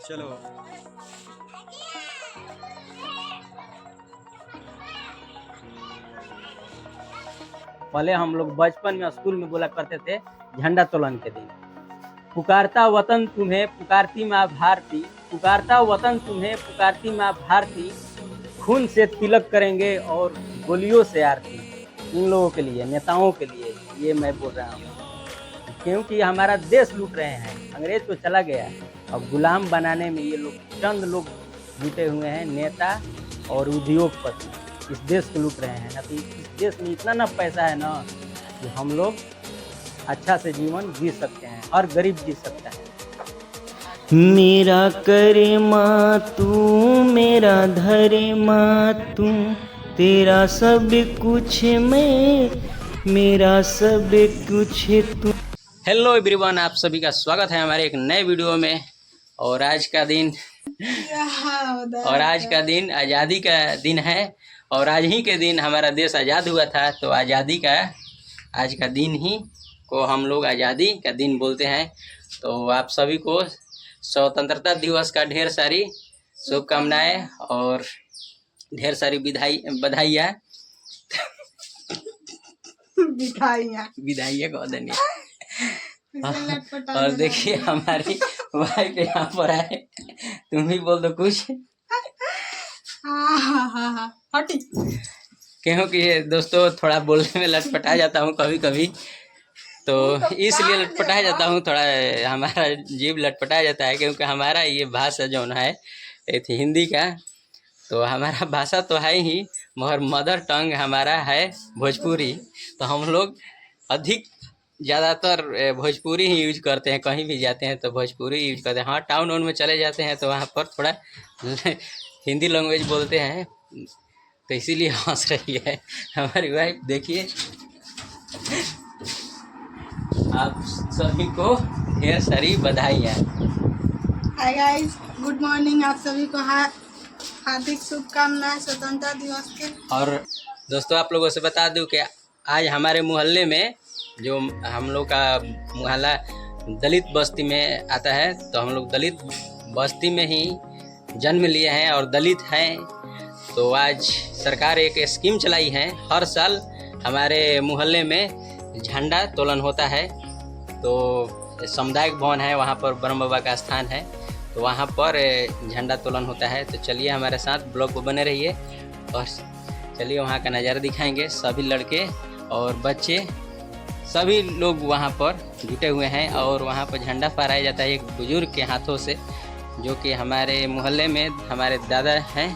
चलो। पहले हम लोग बचपन में स्कूल में बोला करते थे झंडा तोलन के दिन, पुकारता वतन तुम्हें पुकारती माँ भारती, पुकारता वतन तुम्हें पुकारती माँ भारती, खून से तिलक करेंगे और गोलियों से आरती। इन लोगों के लिए, नेताओं के लिए ये मैं बोल रहा हूँ, क्योंकि हमारा देश लूट रहे हैं। अंग्रेज तो चला गया, अब गुलाम बनाने में ये लोग चंद लोग जुटे हुए हैं, नेता और उद्योगपति इस देश को लूट रहे हैं। ना तो इस देश में इतना ना पैसा है ना कि हम लोग अच्छा से जीवन जी सकते हैं, हर गरीब जी सकता है। मेरा करे माँ तू, मेरा धरे माँ तू, तेरा सब कुछ मैं, मेरा सब कुछ तू। हेलो एवरीवन, आप सभी का स्वागत है हमारे एक नए वीडियो में। और आज का दिन आज़ादी का दिन है और आज ही के दिन हमारा देश आज़ाद हुआ था। तो आज़ादी का आज का दिन ही को हम लोग आज़ादी का दिन बोलते हैं। तो आप सभी को स्वतंत्रता दिवस का ढेर सारी शुभकामनाएं और ढेर सारी बधाइयाँ कह देनी। और देखिए हमारी वाइफ यहाँ पर है, तुम भी बोल दो कुछ। क्योंकि दोस्तों थोड़ा बोलने में लटपटा जाता हूँ कभी कभी, तो इसलिए लटपटा जाता हूँ, थोड़ा हमारा जीभ लटपटा जाता है क्योंकि हमारा ये भाषा जो है हिंदी का, तो हमारा भाषा तो है ही मगर मदर टंग हमारा है भोजपुरी। तो हम लोग अधिक ज़्यादातर भोजपुरी ही यूज करते हैं, कहीं भी जाते हैं तो भोजपुरी यूज करते हैं। हाँ, टाउन वाउन में चले जाते हैं तो वहाँ पर थोड़ा हिंदी लैंग्वेज बोलते हैं, तो इसीलिए हंस रही है हमारी वाइफ। देखिए आप सभी को ढेर सारी बधाइयाँ। Hi guys, good morning. आप सभी को हार्दिक शुभकामनाएं स्वतंत्रता दिवस के। और दोस्तों आप लोगों से बता दूं कि आज हमारे मोहल्ले में, जो हम लोग का मोहल्ला दलित बस्ती में आता है, तो हम लोग दलित बस्ती में ही जन्म लिए हैं और दलित हैं। तो आज सरकार एक स्कीम चलाई है, हर साल हमारे मोहल्ले में झंडा तोलन होता है। तो सामुदायिक भवन है, वहाँ पर ब्रह्म बाबा का स्थान है, तो वहाँ पर झंडा तोलन होता है। तो चलिए हमारे साथ ब्लॉग को बने रहिए और चलिए वहाँ का नज़ारा दिखाएंगे। सभी लड़के और बच्चे सभी लोग वहाँ पर जुटे हुए हैं और वहाँ पर झंडा फहराया जाता है एक बुजुर्ग के हाथों से, जो कि हमारे मोहल्ले में हमारे दादा हैं।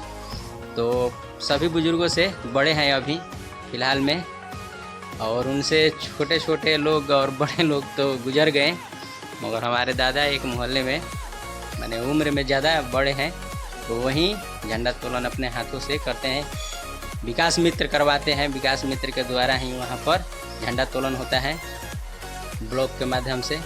तो सभी बुजुर्गों से बड़े हैं अभी फ़िलहाल में, और उनसे छोटे छोटे लोग और बड़े लोग तो गुजर गए, मगर हमारे दादा एक मोहल्ले में माने उम्र में ज़्यादा बड़े हैं, तो वहीं झंडा तोलन अपने हाथों से करते हैं। विकास मित्र करवाते हैं, विकास मित्र के द्वारा ही वहाँ पर झंडा तोलन होता है ब्लॉग के माध्यम से।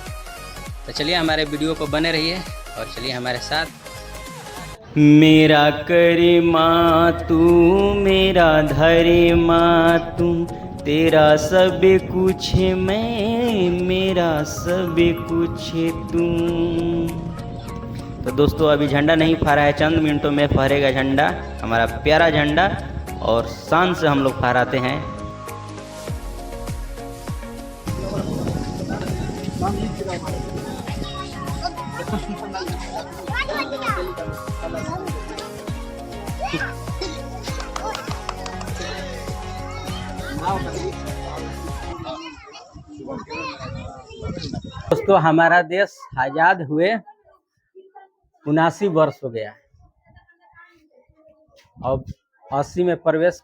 तो चलिए हमारे वीडियो पर बने रहिए और चलिए हमारे साथ। मेरा करे माँ तू, मेरा धरे माँ तू, तेरा सब कुछ मैं, मेरा सब कुछ तू। तो दोस्तों अभी झंडा नहीं फहरा है, चंद मिनटों में फहरेगा झंडा, हमारा प्यारा झंडा, और शान से हम लोग फहराते हैं। दोस्तों हमारा देश आज़ाद हुए 79 वर्ष हो गया, अब 80 में प्रवेश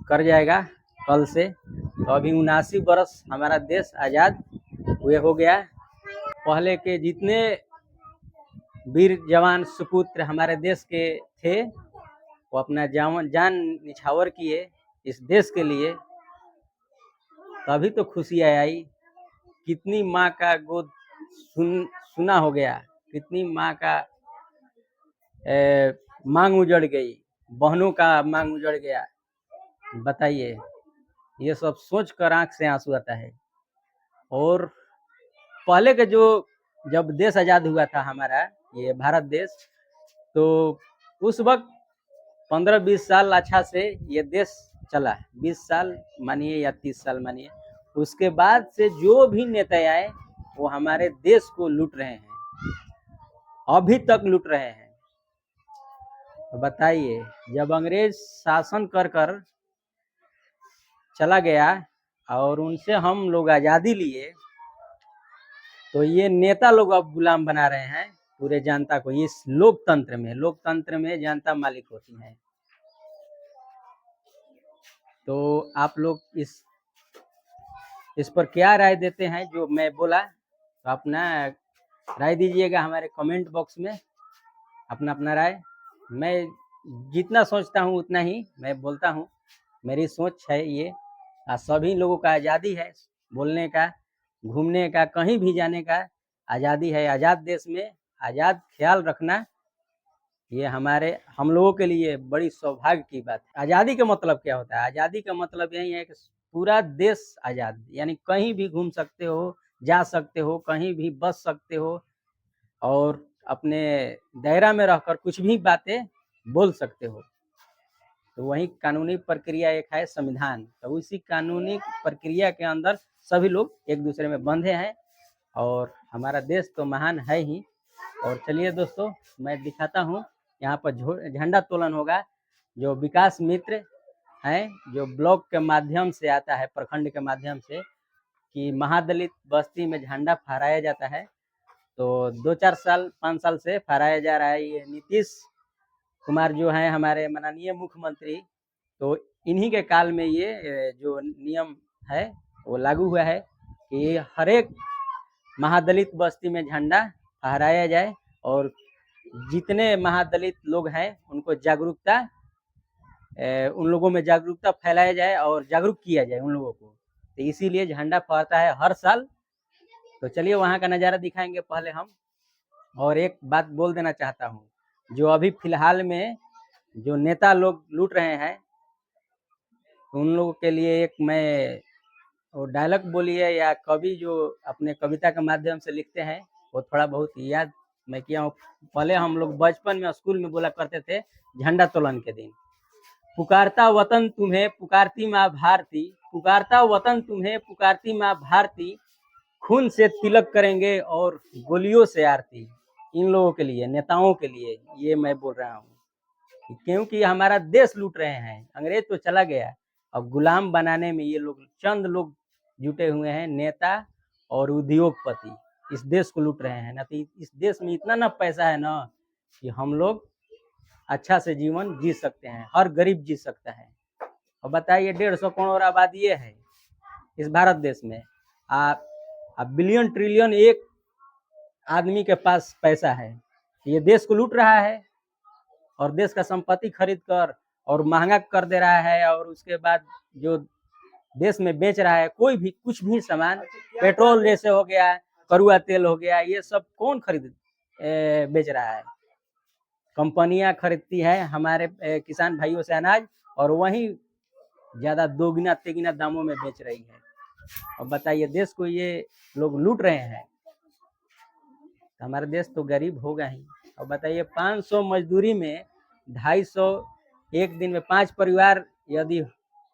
कर जाएगा कल से। तो अभी 79 वर्ष हमारा देश आज़ाद हुए हो गया। पहले के जितने वीर जवान सुपुत्र हमारे देश के थे, वो अपना जान निछावर किए इस देश के लिए, तभी तो खुशियाँ आई। कितनी माँ का गोद सुना हो गया, कितनी माँ का मांग उजड़ गई, बहनों का मांग उजड़ गया। बताइए, ये सब सोच कर आंख से आंसू आता है। और पहले के जो जब देश आज़ाद हुआ था हमारा ये भारत देश, तो उस वक्त 15-20 साल अच्छा से ये देश चला, 20 साल मानिए या 30 साल मानिए। उसके बाद से जो भी नेता आए वो हमारे देश को लूट रहे हैं, अभी तक लूट रहे हैं। तो बताइए, जब अंग्रेज शासन कर कर चला गया और उनसे हम लोग आज़ादी लिए, तो ये नेता लोग अब गुलाम बना रहे हैं पूरे जनता को। इस लोकतंत्र में जनता मालिक होती है। तो आप लोग इस पर क्या राय देते हैं जो मैं बोला? तो अपना राय दीजिएगा हमारे कमेंट बॉक्स में, अपना राय। मैं जितना सोचता हूँ उतना ही मैं बोलता हूँ, मेरी सोच है ये। सभी लोगों का आज़ादी है, बोलने का, घूमने का, कहीं भी जाने का आज़ादी है। आज़ाद देश में आज़ाद ख्याल रखना ये हम लोगों के लिए बड़ी सौभाग्य की बात है। आज़ादी का मतलब क्या होता है? आज़ादी का मतलब यही है कि पूरा देश आज़ाद, यानी कहीं भी घूम सकते हो, जा सकते हो, कहीं भी बस सकते हो और अपने दायरा में रहकर कुछ भी बातें बोल सकते हो। तो वही कानूनी प्रक्रिया एक है संविधान। तो उसी कानूनी प्रक्रिया के अंदर सभी लोग एक दूसरे में बंधे हैं और हमारा देश तो महान है ही। और चलिए दोस्तों, मैं दिखाता हूँ, यहाँ पर झंडा तोलन होगा, जो विकास मित्र हैं, जो ब्लॉक के माध्यम से आता है, प्रखंड के माध्यम से, कि महादलित बस्ती में झंडा फहराया जाता है। तो 2-4 साल 5 साल से फहराया जा रहा है। ये नीतीश कुमार जो हैं हमारे माननीय मुख्यमंत्री, तो इन्हीं के काल में ये जो नियम है वो लागू हुआ है कि हर एक महादलित बस्ती में झंडा फहराया जाए और जितने महादलित लोग हैं उनको उन लोगों में जागरूकता फैलाया जाए और जागरूक किया जाए उन लोगों को। तो इसीलिए झंडा फहरता है हर साल। तो चलिए वहाँ का नज़ारा दिखाएंगे पहले हम। और एक बात बोल देना चाहता हूँ, जो अभी फिलहाल में जो नेता लोग लूट रहे हैं उन लोगों के लिए एक मैं वो डायलॉग बोलिए या कवि जो अपने कविता के माध्यम से लिखते हैं वो थोड़ा बहुत याद मैं किया हूँ। पहले हम लोग बचपन में स्कूल में बोला करते थे, झंडा तोलन के दिन, पुकारता वतन तुम्हें पुकारती माँ भारती, पुकारता वतन तुम्हें पुकारती माँ भारती, खून से तिलक करेंगे और गोलियों से आरती। इन लोगों के लिए, नेताओं के लिए ये मैं बोल रहा हूँ, क्योंकि हमारा देश लूट रहे हैं। अंग्रेज तो चला गया, अब गुलाम बनाने में ये लोग चंद लोग जुटे हुए हैं, नेता और उद्योगपति इस देश को लूट रहे हैं। ना तो इस देश में इतना ना पैसा है ना कि हम लोग अच्छा से जीवन जी सकते हैं, हर गरीब जी सकता है। और बताइए 150 करोड़ आबादी है इस भारत देश में, आप बिलियन ट्रिलियन एक आदमी के पास पैसा है। ये देश को लूट रहा है और देश का संपत्ति खरीद कर और महंगा कर दे रहा है, और उसके बाद जो देश में बेच रहा है कोई भी कुछ भी सामान, पेट्रोल जैसे हो गया, कड़ुआ तेल हो गया, ये सब कौन खरीद बेच रहा है? कंपनियां खरीदती है हमारे किसान भाइयों से अनाज और वहीं ज़्यादा दोगुना तिगुना दामों में बेच रही है। और बताइए देश को ये लोग लूट रहे हैं, तो हमारा देश तो गरीब होगा ही। और बताइए 500 मजदूरी में 250 एक दिन में 5 परिवार यदि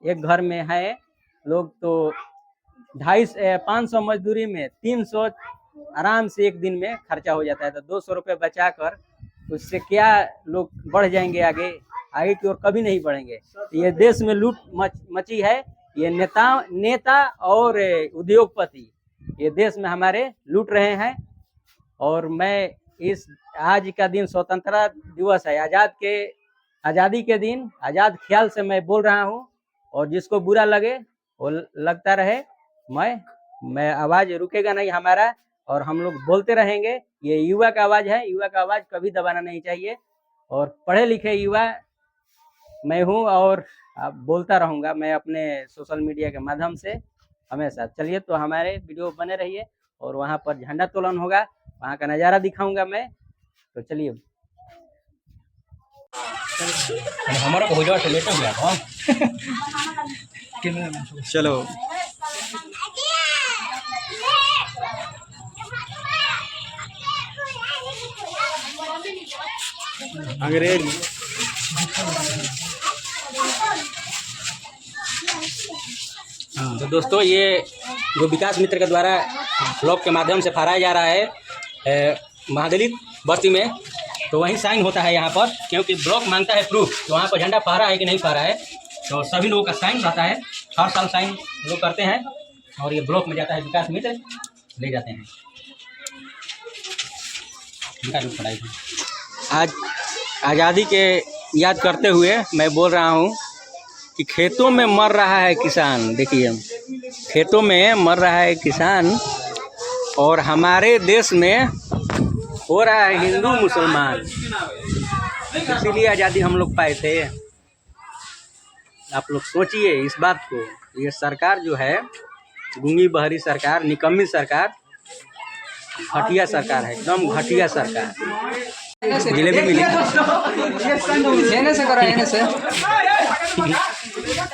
एक घर में है लोग, तो 500 मजदूरी में 300 आराम से एक दिन में खर्चा हो जाता है। तो 200 रुपये बचा कर उससे क्या लोग बढ़ जाएंगे आगे की ओर? कभी नहीं बढ़ेंगे। ये देश में लूट मची है, ये नेता और उद्योगपति ये देश में हमारे लूट रहे हैं। और मैं आज का दिन स्वतंत्रता दिवस है, आज़ादी के दिन, आज़ाद ख्याल से मैं बोल रहा हूँ। और जिसको बुरा लगे वो लगता रहे, मैं आवाज़ रुकेगा नहीं हमारा, और हम लोग बोलते रहेंगे। ये युवा का आवाज़ है, युवा का आवाज़ कभी दबाना नहीं चाहिए। और पढ़े लिखे युवा मैं हूँ और बोलता रहूँगा मैं अपने सोशल मीडिया के माध्यम से हमेशा। चलिए तो हमारे वीडियो बने रहिए, और वहाँ पर झंडा तोलन होगा, वहाँ का नज़ारा दिखाऊंगा मैं। तो चलिए हमारा को हो जाओ लेट हो गया चलो अंग्रेज तो दोस्तों ये जो विकास मित्र के द्वारा ब्लॉग के माध्यम से फहराया जा रहा है महादलित बस्ती में, तो वहीं साइन होता है यहाँ पर, क्योंकि ब्लॉक मांगता है प्रूफ तो वहाँ पर झंडा फहरा है कि नहीं फहरा है, तो सभी लोगों का साइन रहता है। हर साल साइन लोग करते हैं और ये ब्लॉक में जाता है, विकास मित्र ले जाते हैं। आज आज़ादी के याद करते हुए मैं बोल रहा हूँ कि खेतों में मर रहा है किसान। देखिए खेतों में मर रहा है किसान और हमारे देश में हो रहा है हिंदू मुसलमान। इसीलिए आज़ादी हम लोग पाए थे। आप लोग सोचिए इस बात को। ये सरकार जो है गूंगी बहरी सरकार, निकम्मी सरकार, घटिया सरकार है, एकदम घटिया सरकार। जिलेबी मिली लेने से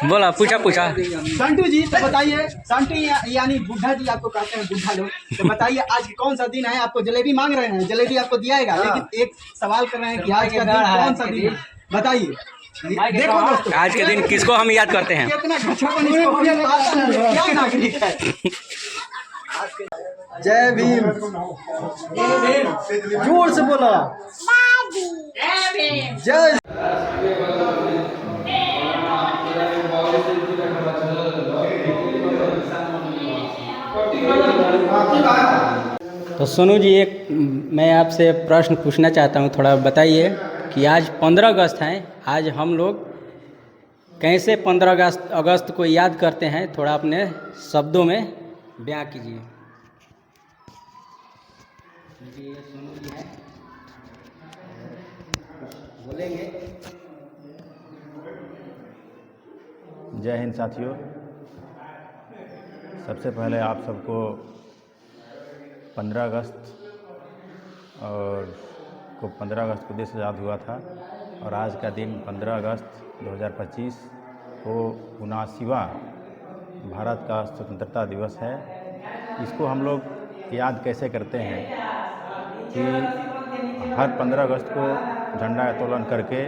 बोला पूछा संटू जी तो बताइए, संटू यानी बुढ़ा जी आपको कहते हैं, बुढ़ा लोग, तो बताइए आज कौन सा दिन है? आपको जलेबी मांग रहे हैं, जलेबी आपको दियाएगा, लेकिन एक सवाल कर रहे हैं कि आज का दिन कौन सा दिन है? बताइए। देखो दोस्तों, आज के दिन किसको हम याद करते हैं? कितना क्या नागरिक है। जय भीम, जोर से बोला जय। तो सोनू जी एक मैं आपसे प्रश्न पूछना चाहता हूँ, थोड़ा बताइए कि आज 15 अगस्त है, आज हम लोग कैसे 15 अगस्त को याद करते हैं? थोड़ा अपने शब्दों में बयां कीजिए। ये सोनू जी हैं, बोलेंगे। जय हिंद साथियों, सबसे पहले आप सबको 15 अगस्त और 15 अगस्त को देश आज़ाद हुआ था और आज का दिन 15 अगस्त 2025 को 79वां भारत का स्वतंत्रता दिवस है। इसको हम लोग याद कैसे करते हैं कि हर 15 अगस्त को झंडा उत्तोलन करके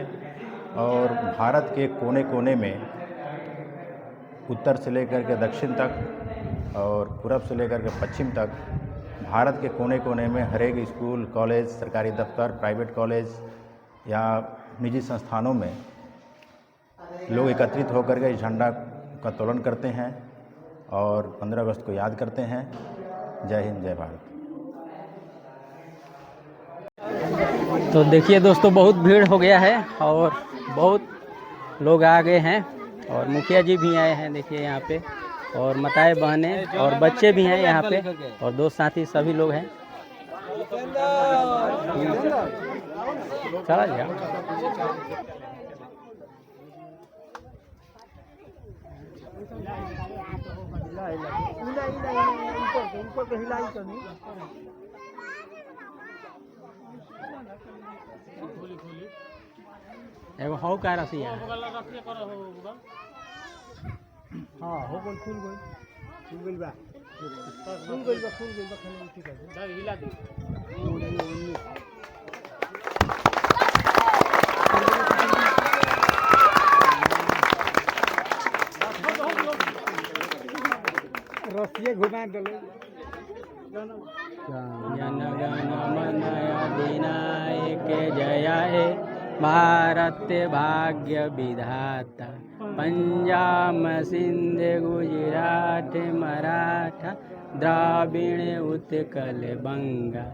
और भारत के कोने कोने में, उत्तर से लेकर के दक्षिण तक और पूरब से लेकर के पश्चिम तक, भारत के कोने कोने में हर एक स्कूल, कॉलेज, सरकारी दफ्तर, प्राइवेट कॉलेज या निजी संस्थानों में लोग एकत्रित होकर के इस झंडा का उत्तोलन करते हैं और 15 अगस्त को याद करते हैं। जय हिंद, जय भारत। तो देखिए दोस्तों, बहुत भीड़ हो गया है और बहुत लोग आ गए हैं और मुखिया जी भी आए हैं, देखिए यहाँ पे, और माताएं बहनें और बच्चे भी हैं यहाँ पे, और दोस्त साथी सभी लोग हैं। चला गया। एगो हौ का रसिया हाँ हो गई, खुल गई बा, खाने ठीक है, हिला दे। रसिया घुमा दलो। जन गण मन अधिनायक जय हे भारत भाग्य विधाता, पंजाब सिंध गुजरात मराठा द्राविण उत्कल बंगा,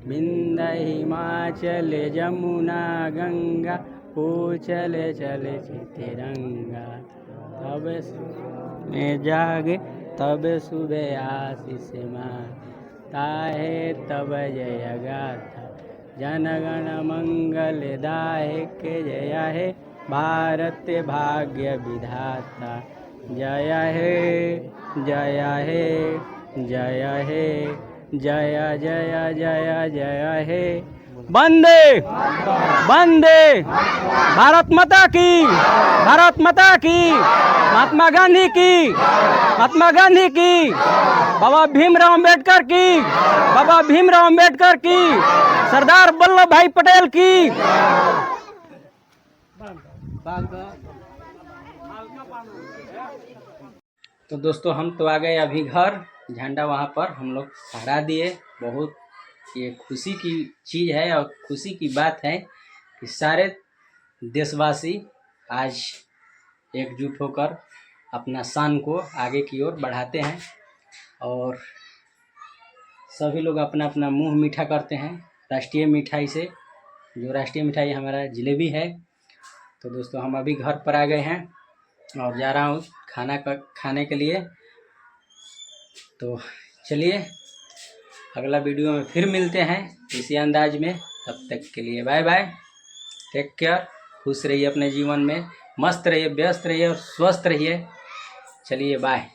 विंध्य हिमाचल जमुना गंगा, पूछल चल चितरंगा। तब में जागे तब सुबह आशीष माता है, तब जय गाथा जनगण मंगल दायक जय हे भारत भाग्य विधाता। जय हे जय हे जय हे जय जय जय जय हे वंदे वंदे भारत माता की, भारत माता की, महात्मा गांधी की, महात्मा गांधी की, बाबा भीमराव अम्बेडकर की, बाबा भीमराव अम्बेडकर की, सरदार वल्लभ भाई पटेल की। तो दोस्तों हम तो आ गए अभी घर, झंडा वहाँ पर हम लोग फहरा दिए। बहुत ये खुशी की चीज़ है और खुशी की बात है कि सारे देशवासी आज एकजुट होकर अपना शान को आगे की ओर बढ़ाते हैं और सभी लोग अपना अपना मुंह मीठा करते हैं राष्ट्रीय मिठाई से। जो राष्ट्रीय मिठाई हमारा जलेबी है। तो दोस्तों हम अभी घर पर आ गए हैं और जा रहा हूँ खाने के लिए। तो चलिए अगला वीडियो में फिर मिलते हैं इसी अंदाज में। तब तक के लिए बाय बाय, टेक केयर, खुश रहिए अपने जीवन में, मस्त रहिए, व्यस्त रहिए और स्वस्थ रहिए। चलिए बाय।